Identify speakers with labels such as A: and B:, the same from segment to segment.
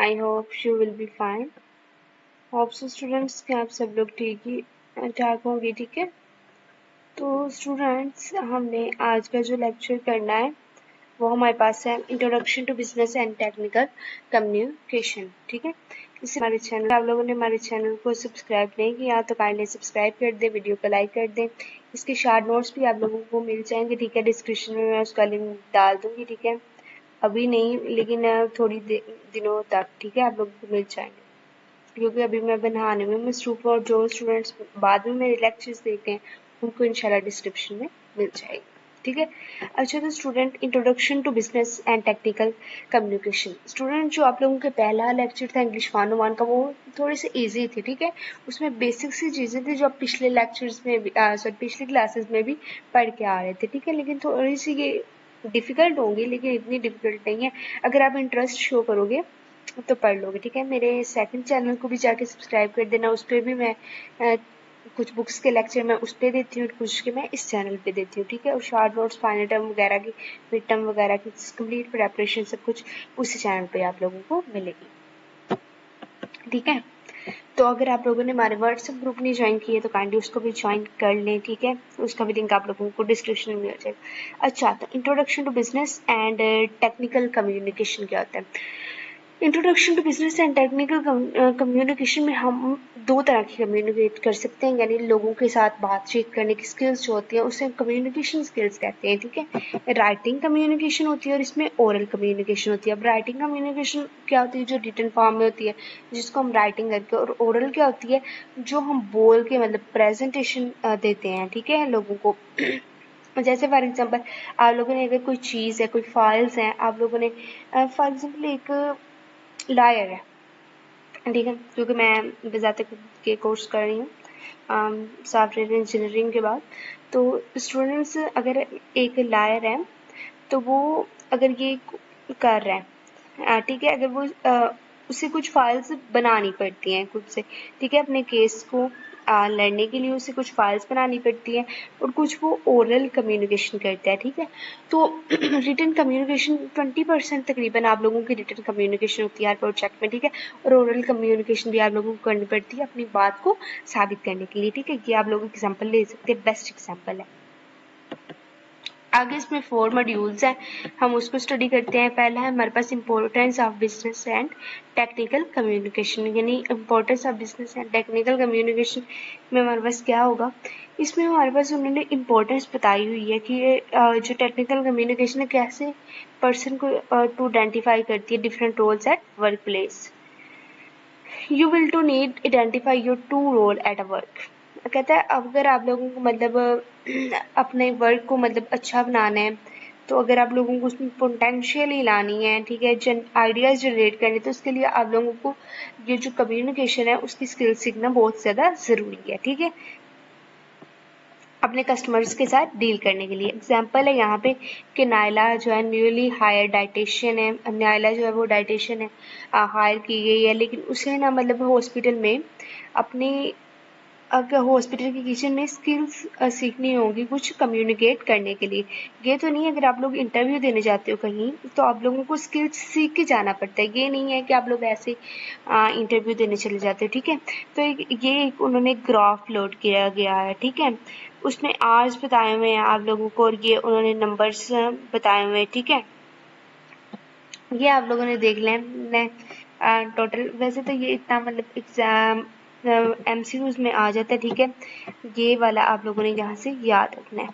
A: I hope you will be fine. Hope so students कि आप सब लोग ठीक ही ठाक होंगे। ठीक है, तो स्टूडेंट्स हमने आज का जो लेक्चर करना है वो हमारे पास है introduction to business and technical communication. ठीक है, इसे हमारे चैनल आप लोगों ने हमारे चैनल को सब्सक्राइब नहीं किया तो काइंडली सब्सक्राइब कर दें, वीडियो को लाइक कर दें। इसके शॉर्ट नोट्स भी आप लोगों को मिल जाएंगे। ठीक है, डिस्क्रिप्शन में मैं उसका लिंक डाल दूंगी। ठीक है, अभी नहीं लेकिन थोड़ी दिनों तक ठीक है आप लोगों को मिल जाएंगे, क्योंकि अभी मैं बनाने में मसरूफ हूँ और जो स्टूडेंट्स बाद में मेरे लेक्चर्स देखे हैं उनको इंशाल्लाह डिस्क्रिप्शन में मिल जाएगी। ठीक है, अच्छा तो student introduction to business and technical communication. Student जो आप लोगों के पहला लेक्चर था इंग्लिश 101 का वो थोड़ी सी ईजी थी। ठीक है, उसमें बेसिक सी चीज़ें थी जो आप पिछले लेक्चर्स में भी पिछली क्लासेस में भी पढ़ के आ रहे थे। ठीक है, लेकिन थोड़ी सी ये डिफ़िकल्ट होंगी लेकिन इतनी डिफ़िकल्ट नहीं है। अगर आप इंटरेस्ट शो करोगे तो पढ़ लोगे। ठीक है, मेरे सेकंड चैनल को भी जाके सब्सक्राइब कर देना। उस पर भी मैं कुछ बुक्स के लेक्चर मैं उस पर देती हूँ, कुछ के मैं इस चैनल पे देती हूँ। ठीक है, और शॉर्ट नोट्स फाइनल टर्म वगैरह की मिड टर्म वगैरह की कंप्लीट प्रेपरेशन सब कुछ उसी चैनल पे आप लोगों को मिलेगी। ठीक है, तो अगर आप लोगों ने हमारे व्हाट्सएप ग्रुप नहीं ज्वाइन किए तो काइंडली उसको भी ज्वाइन कर लें। ठीक है, उसका भी लिंक आप लोगों को डिस्क्रिप्शन में मिल जाएगा। अच्छा, तो introduction to business and technical communication क्या होता है? Introduction to business and technical communication में हम दो तरह की कम्युनिकेट कर सकते हैं, यानी लोगों के साथ बातचीत करने की स्किल्स जो होती हैं उसे हम कम्युनिकेशन स्किल्स कहते हैं। ठीक है, राइटिंग कम्युनिकेशन होती है और इसमें ओरल कम्युनिकेशन होती है। अब राइटिंग कम्युनिकेशन क्या होती है? जो रिटन फॉर्म में होती है जिसको हम राइटिंग करके, और ओरल क्या होती है? जो हम बोल के मतलब प्रेजेंटेशन देते हैं। ठीक है, लोगों को जैसे फॉर एग्जांपल आप लोगों ने अगर कोई चीज़ है, कोई फाइल्स हैं, आप लोगों ने फॉर एग्जांपल एक लायर है। ठीक है, क्योंकि मैं बजाते के कोर्स कर रही हूँ सॉफ्टवेयर इंजीनियरिंग के बाद, तो स्टूडेंट्स अगर एक लायर है तो वो अगर ये कर रहा है ठीक है, अगर वो उसे कुछ फाइल्स बनानी पड़ती हैं खुद से। ठीक है, अपने केस को लड़ने के लिए उसे कुछ फाइल्स बनानी पड़ती हैं और कुछ वो ओरल कम्युनिकेशन करता है। ठीक है, तो रिटन कम्युनिकेशन 20% तकरीबन आप लोगों की रिटन कम्युनिकेशन होती है हर प्रोजेक्ट में। ठीक है, और ओरल कम्युनिकेशन भी आप लोगों को करनी पड़ती है अपनी बात को साबित करने के लिए। ठीक है, ये आप लोग एग्जाम्पल ले सकते हैं, बेस्ट एग्जाम्पल है। आगे इसमें 4 मॉड्यूल्स हैं, हम उसको स्टडी करते हैं। पहला है हमारे पास importance of business and technical communication, यानी importance of business and technical communication में हमारे पास क्या होगा? इसमें हमारे पास उन्होंने इम्पोर्टेंस बताई हुई है कि ये जो टेक्निकल कम्युनिकेशन है कैसे पर्सन को टू आइडेंटिफाई करती है different roles at work place. You will to need identify your to role at a work. कहता है अगर आप लोगों को मतलब अपने वर्क को मतलब अच्छा बनाना है तो अगर आप लोगों को उसमें पोटेंशियल ही लानी है, ठीक है, आइडियाज जनरेट करने, तो उसके लिए आप लोगों को ये जो कम्युनिकेशन है उसकी स्किल सीखना बहुत ज़्यादा ज़रूरी है। ठीक है, अपने कस्टमर्स के साथ डील करने के लिए। एग्जाम्पल है यहाँ पे कि नायला जो है न्यूली हायर डाइटिशियन है। नायला जो है वो डाइटिशियन है, हायर की गई है, लेकिन उसे ना मतलब हॉस्पिटल में अपनी अगर हॉस्पिटल के किचन में स्किल्स सीखनी होगी कुछ कम्युनिकेट करने के लिए। ये तो नहीं है अगर आप लोग इंटरव्यू देने जाते हो कहीं तो आप लोगों को स्किल्स सीख के जाना पड़ता है, ये नहीं है कि आप लोग ऐसे इंटरव्यू देने चले जाते हो। ठीक है, तो ये एक उन्होंने ग्राफ लोड किया गया है। ठीक है, उसमें आवर्स बताए हुए हैं आप लोगों को और ये उन्होंने नंबर्स बताए हुए हैं। ठीक है, ये आप लोगों ने देख लें टोटल। वैसे तो ये इतना मतलब एग्जाम MCQs में आ जाता है। ठीक है, ये वाला आप लोगों ने यहाँ से याद रखना है।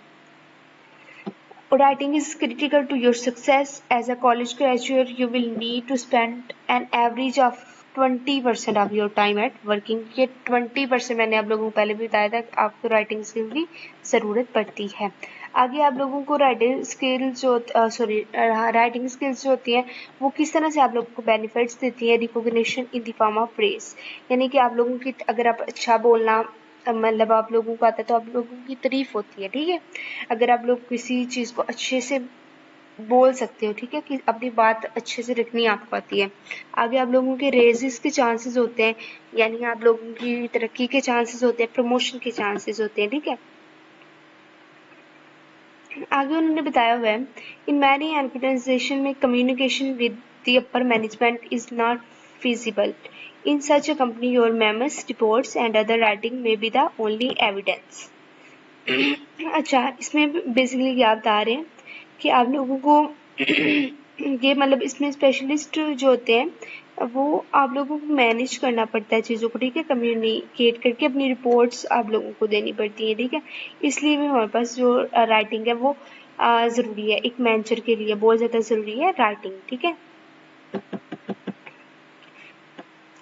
A: Writing is critical to your success. As a college graduate, you will need to spend an average of 20% of your time at working. ये 20% मैंने आप लोगों को पहले भी बताया था कि आपको राइटिंग स्किल की ज़रूरत पड़ती है। आगे आप लोगों को राइटिंग स्किल्स जो राइटिंग स्किल्स जो होती हैं वो किस तरह से आप लोगों को बेनिफिट्स देती है? Recognition in the form of praise, यानी कि आप लोगों की अगर आप अच्छा बोलना मतलब आप लोगों को आता है तो आप लोगों की तारीफ होती है। ठीक है, अगर आप लोग किसी चीज़ को अच्छे से बोल सकते हो, ठीक है, कि अपनी बात अच्छे से रखनी आपको आती है। आगे आप लोगों के रेजेस के चांसेस होते हैं, यानी आप लोगों की तरक्की के चांसेस होते हैं, प्रमोशन के चांसेस होते हैं। ठीक है, आगे उन्होंने बताया हुआ है इन मैनी ऑर्गेनाइजेशन में communication with the upper management is not feasible. In such a company, your memos, reports and other writing may be the only evidence. अच्छा, इसमें बेसिकली क्या बता रहे हैं कि आप लोगों को ये मतलब इसमें स्पेशलिस्ट जो होते हैं वो आप लोगों को मैनेज करना पड़ता है चीज़ों को, ठीक है, कम्युनिकेट करके अपनी रिपोर्ट्स आप लोगों को देनी पड़ती है, ठीक है। इसलिए भी हमारे पास जो राइटिंग है वो ज़रूरी है, एक मैनेजर के लिए बहुत ज़्यादा ज़रूरी है राइटिंग, ठीक है।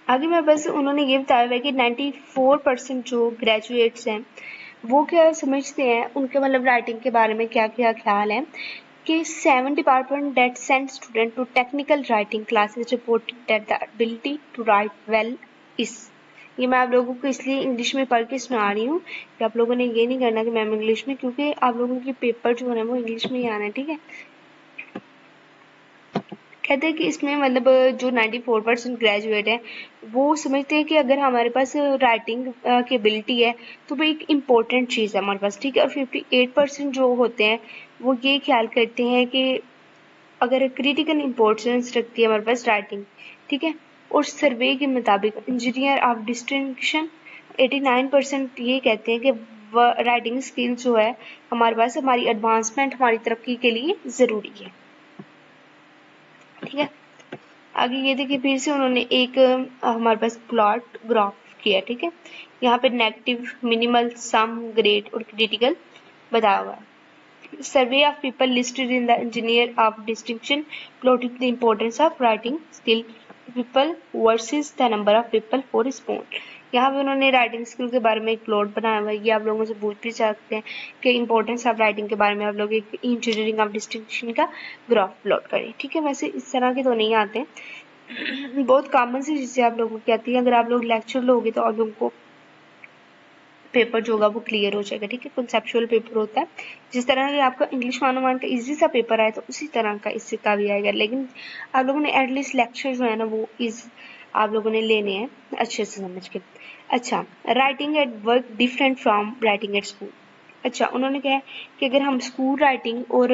A: आगे मैं बस उन्होंने ये बताया हुआ है कि 94% जो ग्रेजुएट्स हैं वो क्या समझते हैं, उनके मतलब राइटिंग के बारे में क्या क्या ख्याल है कि 7 department that send student to technical writing classes reported that the ability to write well is. ये मैं आप लोगों को इसलिए इंग्लिश में पढ़ के सुना रही हूँ कि आप लोगों ने ये नहीं करना कि मैम इंग्लिश में, क्योंकि आप लोगों की पेपर जो है वो इंग्लिश में ही आना है, ठीक है। कहते हैं कि इसमें मतलब जो 94% ग्रेजुएट है वो समझते हैं कि अगर हमारे पास राइटिंग की एबिलिटी है तो वो एक इम्पोर्टेंट चीज़ है हमारे पास, ठीक है। और 58% जो होते हैं वो ये ख्याल करते हैं कि अगर क्रिटिकल इम्पोर्टेंस रखती है हमारे पास राइटिंग, ठीक है। और सर्वे के मुताबिक इंजीनियर ऑफ डिस्टिंक्शन 89% ये कहते हैं कि राइटिंग स्किल जो है हमारे पास हमारी एडवांसमेंट, हमारी तरक्की के लिए ज़रूरी है, ठीक है। आगे ये देखिए फिर से उन्होंने एक हमारे पास प्लॉट ग्राफ किया, ठीक है। यहाँ पे नेगेटिव, मिनिमल, सम, ग्रेड और क्रिटिकल बताया हुआ है। Survey of people listed in the engineer of distinction plotted the importance of writing skill people versus the number of people for respond. यहाँ पे उन्होंने राइटिंग स्किल के बारे में एक प्लॉट बनाया हुआ है, ये आप लोगों से पूछ भी सकते हैं कि इंपॉर्टेंस ऑफ राइटिंग के बारे में आप लोग एक इंजीनियरिंग ऑफ डिस्टिंक्शन का ग्राफ प्लॉट करें, ठीक है। वैसे इस तरह के तो नहीं आते, बहुत कॉमन सी चीज़ें आप लोगों की आती है। अगर आप लोग लेक्चर लोगे तो आप लोगों को पेपर जो होगा वो क्लियर हो जाएगा, ठीक है। कंसेप्चुअल पेपर होता है, जिस तरह के आपका इंग्लिश 101 का इजी सा पेपर आया तो उसी तरह का इससे का भी आएगा, लेकिन आप लोगों ने एटलीस्ट लेक्चर जो है ना वो आप लोगों ने लेने हैं अच्छे से समझ के। अच्छा, writing at work different from writing at school. अच्छा, उन्होंने कहा कि अगर हम स्कूल राइटिंग और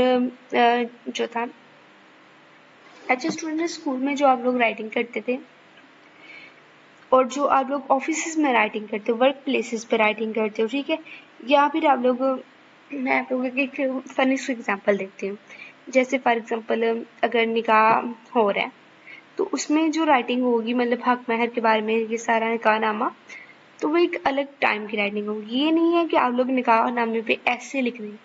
A: जो था, अच्छा स्टूडेंट, स्कूल में जो आप लोग राइटिंग करते थे और जो आप लोग ऑफिस में राइटिंग करते हो, वर्क प्लेसेस पे राइटिंग करते हो, ठीक है, या फिर आप लोग, मैं आप लोगों की एक फनी सी एग्जांपल देती हूँ। जैसे फॉर एग्जांपल अगर निकाह हो रहा है तो उसमें जो राइटिंग होगी मतलब हक महर के बारे में ये सारा निकाहनामा, तो वो एक अलग टाइम की राइटिंग होगी। ये नहीं है कि आप लोग निकाहनामे पे ऐसे लिख दें,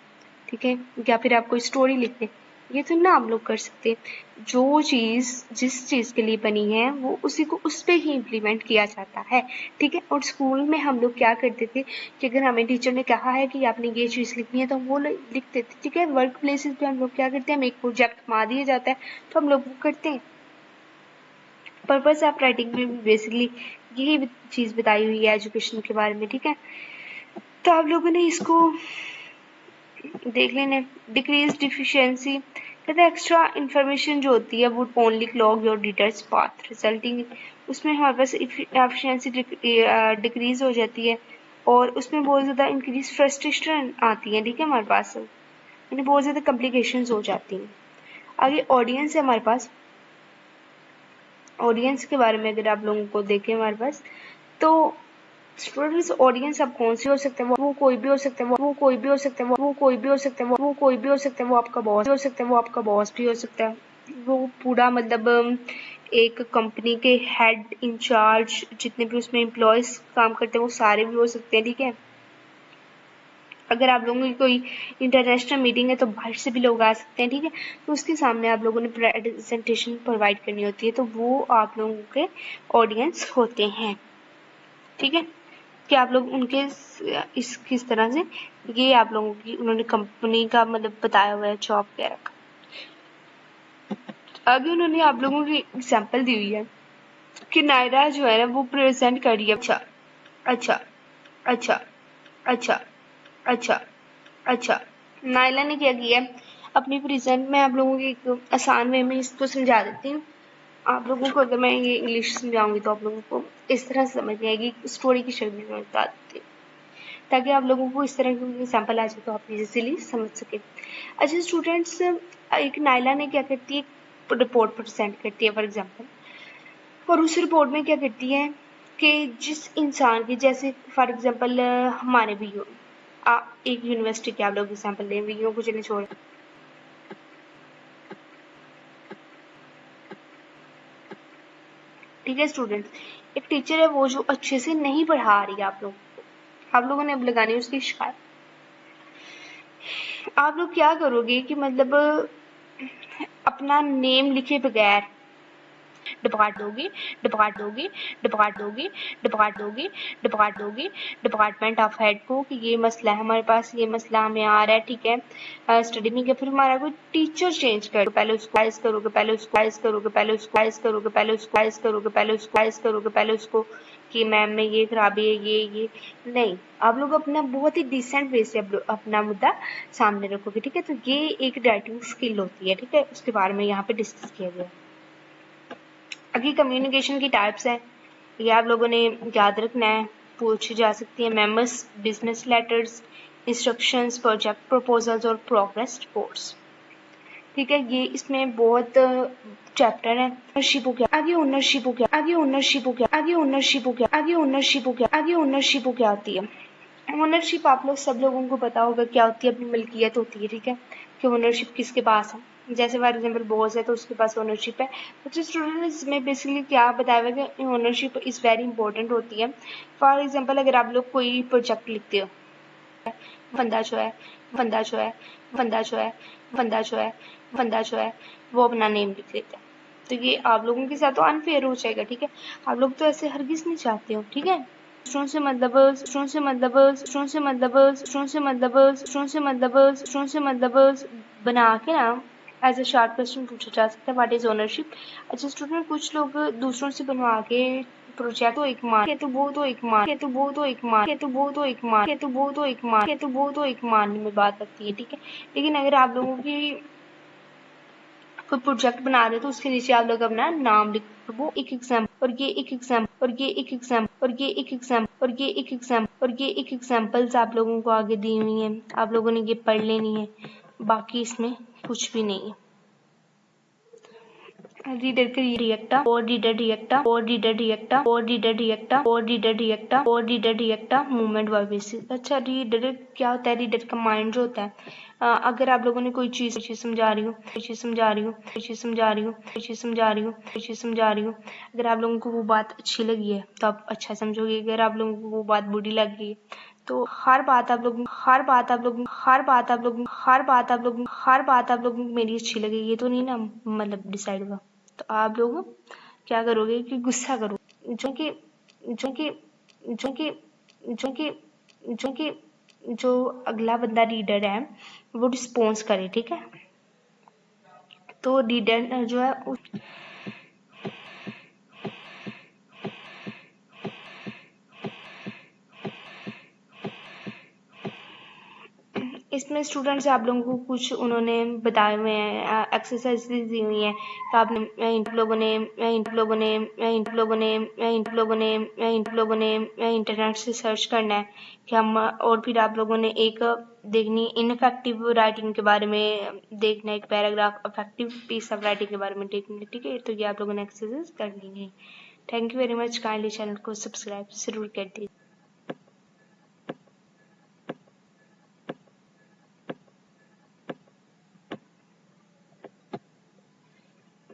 A: ठीक है, या फिर आप कोई स्टोरी लिख दें, ये तो ना आप लोग कर सकते। जो चीज़ जिस चीज़ के लिए बनी है वो उसी को उस पे ही इम्प्लीमेंट किया जाता है, ठीक है। और स्कूल में हम लोग क्या करते थे कि अगर हमें टीचर ने कहा है कि आपने ये चीज़ लिखनी है तो हम वो लिख देते, ठीक है। वर्क प्लेसेस पे हम लोग क्या करते हैं, हमें एक प्रोजेक्ट मा दिया जाता है तो हम लोग वो करते हैं। पर्पस ऑफ राइटिंग में बेसिकली यही चीज़ बताई हुई है एजुकेशन के बारे में, ठीक है। तो आप लोगों ने इसको देख लेना। डिक्रीज डिफिशियंसी कहते हैं एक्स्ट्रा इन्फॉर्मेशन जो होती है वो only clog your details path resulting, उसमें हमारे पास एफिशिएंसी डिक्रीज हो जाती है और उसमें बहुत ज़्यादा इंक्रीज फ्रस्ट्रेशन आती है, ठीक है, हमारे पास यानी बहुत ज़्यादा कॉम्प्लिकेशंस हो जाती हैं। आगे ऑडियंस है हमारे पास। ऑडियंस के बारे में अगर आप लोगों को देखें हमारे पास, तो स्टूडेंट्स ऑडियंस अब कौन सी हो सकते हैं, वो कोई भी हो सकता है, वो कोई भी हो सकता है, वो कोई भी हो सकता है, वो कोई भी हो सकता है, वो आपका बॉस भी हो सकता है, वो आपका बॉस भी हो सकता है, वो पूरा मतलब एक कंपनी के हेड इंचार्ज जितने भी उसमें एम्प्लॉयज काम करते हैं वो सारे भी हो सकते हैं, ठीक है। अगर आप लोगों की कोई इंटरनेशनल मीटिंग है तो बाहर से भी लोग आ सकते हैं, ठीक है। तो उसके सामने आप लोगों ने प्रेजेंटेशन प्रोवाइड करनी होती है, तो वो आप लोगों के ऑडियंस होते हैं, ठीक है। कि आप लोग उनके इस किस तरह से ये आप लोगों की उन्होंने कंपनी का मतलब बताया हुआ है जॉब वगैरह का। आगे उन्होंने आप लोगों की एग्जाम्पल दी हुई है कि नायरा जो है ना वो प्रेजेंट कर रही है। अच्छा अच्छा अच्छा अच्छा अच्छा अच्छा, नायला ने क्या किया है अपनी प्रेजेंट में, आप लोगों की एक आसान वे में इसको समझा देती हूँ। आप लोगों को अगर मैं ये इंग्लिश समझाऊंगी तो आप लोगों को इस तरह से समझ में आएगी, स्टोरी की शक्ल में बता देती हूँ ताकि आप लोगों को इस तरह की एग्जाम्पल आ जाए तो आप इजीली समझ सके। अच्छा स्टूडेंट्स, एक नायला ने क्या करती है, रिपोर्ट प्रेजेंट करती है। फॉर एग्जाम्पल और उस रिपोर्ट में क्या करती है कि जिस इंसान की, जैसे फॉर एग्जांपल हमारे वीओ, एक यूनिवर्सिटी के आप लोग एग्जांपल लें, वीओ को चलिए छोड़, ठीक है स्टूडेंट्स, एक टीचर है वो जो अच्छे से नहीं पढ़ा रही है आप लोगों ने अब लगानी है उसकी शिकायत। आप लोग क्या करोगे कि मतलब अपना नेम लिखे बगैर डिपार्ट दोगी, डिपार्ट दोगी, डिपार्ट दोगी, डिपार्ट दोगी, डिपार्ट दोगी डिपार्टमेंट ऑफ हेड को कि ये मसला है हमारे पास, ये मसला हमें आ रहा है, ठीक है स्टडी में, फिर हमारा कोई टीचर चेंज कर, पहले उसको आइज करोगे, पहले उसको आइज करोगे, पहले उसको आइज करोगे, पहले उसको आइज करोगे, पहले उसको आइज करोगे, पहले उसको कि मैम में ये खराबी है, ये नहीं, आप लोग अपना बहुत ही डिसेंट वे से अपना मुद्दा सामने रखोगे, ठीक है। तो ये एक राइटिंग स्किल होती है, ठीक है, उसके बारे में यहाँ पे डिस्कस किया गया। अगली कम्युनिकेशन की टाइप्स है, ये आप लोगों ने याद रखना है, पूछी जा सकती है, memos, business letters, instructions, project proposals और प्रोग्रेस रिपोर्ट्स, ठीक है। ये इसमें बहुत चैप्टर है। ओनरशिप हो गया, आगे ओनरशिप हो गया, आगे ओनरशिप हो गया, आगे ओनरशिप हो गया, आगे ओनरशिप हो गया, आगे ओनरशिप हो क्या होती है। ओनरशिप आप लोग सब लोगों को पता होगा क्या होती है, अपनी मिल्कियत होती है, ठीक है, कि ओनरशिप किसके पास है। जैसे फॉर एग्जाम्पल बॉस है तो उसके पास ओनरशिप है। बच्चे स्टूडेंट्स में बेसिकली क्या बताया हुआ है कि ओनरशिप इज़ वेरी इंपॉर्टेंट होती है। फॉर एग्जाम्पल अगर आप लोग कोई प्रोजेक्ट लिखते हो, बंदा जो है बंदा जो है बंदा जो है बंदा जो है बंदा जो है वो अपना नेम लिख लेता है, तो ये आप लोगों के साथ तो अनफेयर हो जाएगा, ठीक है। आप लोग तो ऐसे हरगिज नहीं चाहते हो, ठीक है। दूसरों से मतलब दूसरों से मतलब दूसरों से मतलब दूसरों से मतलब दूसरों से मतलब दूसरों से मतलब बना के ना एज ए शॉर्ट क्वेश्चन पूछा जा सकता है, व्हाट इज ओनरशिप। अच्छा स्टूडेंट, कुछ लोग दूसरों से बनवा के प्रोजेक्ट तो एक मार के तो वो तो एक मार के तो वो तो एक मार के तो वो तो एक मार के तो वो तो एक मार के तो वो तो एक मारने में बात लगती है, ठीक है। लेकिन अगर आप लोगों की कोई प्रोजेक्ट बना रहे हो तो उसके नीचे आप लोग अपना नाम लिखो, वो एक एग्जाम और ये एक एग्जाम और ये एक एग्जाम और ये एक एग्जाम और ये एक एग्जाम और ये एक एग्जाम्पल्स आप लोगों को आगे दी हुई है, आप लोगों ने ये पढ़ लेनी है, बाकी इसमें कुछ भी नहीं है। रीडर के रिएक्टा और रीडर रिएक्टा और रीडर रिएक्टा और रीडर रिएक्टा और रीडर रिएक्टा और रीडर रिएक्टा मूवमेंट बाय बेसिस। अच्छा, रीडर क्या होता है, रीडर का माइंड जो होता है, अगर आप लोगों ने कोई चीज समझा रही हूँ, कोई चीज समझा रही हूँ, कोई चीज समझा रही हूँ, कोई चीज समझा रही हूँ, कोई चीज समझा रही हूँ, अगर आप लोगों को वो बात अच्छी लगी है तो आप अच्छा समझोगे, अगर आप लोगों को वो बात बुरी लग गई तो हर बात आप लोग हर बात आप लोग हर बात आप लोग हर बात आप लोग हर बात आप लोग मेरी अच्छी लगेगी, ये तो नहीं ना मतलब डिसाइड हुआ। तो आप लोग क्या करोगे कि गुस्सा करोगे, जो कि जो कि जो कि जो कि जो कि जो अगला बंदा रीडर है वो रिस्पॉन्स करे, ठीक है। तो रीडर जो है इसमें स्टूडेंट्स आप लोगों को कुछ उन्होंने बताए हुए हैं, एक्सरसाइज दी हुई हैं, तो आपने इन लोगों ने इन लोगों ने इन लोगों ने इन लोगों ने इन लोगों ने इंटरनेट से सर्च करना है कि हम, और फिर आप लोगों ने एक देखनी इनफेक्टिव राइटिंग के बारे में देखना, एक paragraph effective piece of writing के बारे में देखना, ठीक है। तो ये आप लोगों ने एक्सरसाइज करनी है। Thank you very much, kindly channel को सब्सक्राइब जरूर कर दीजिए।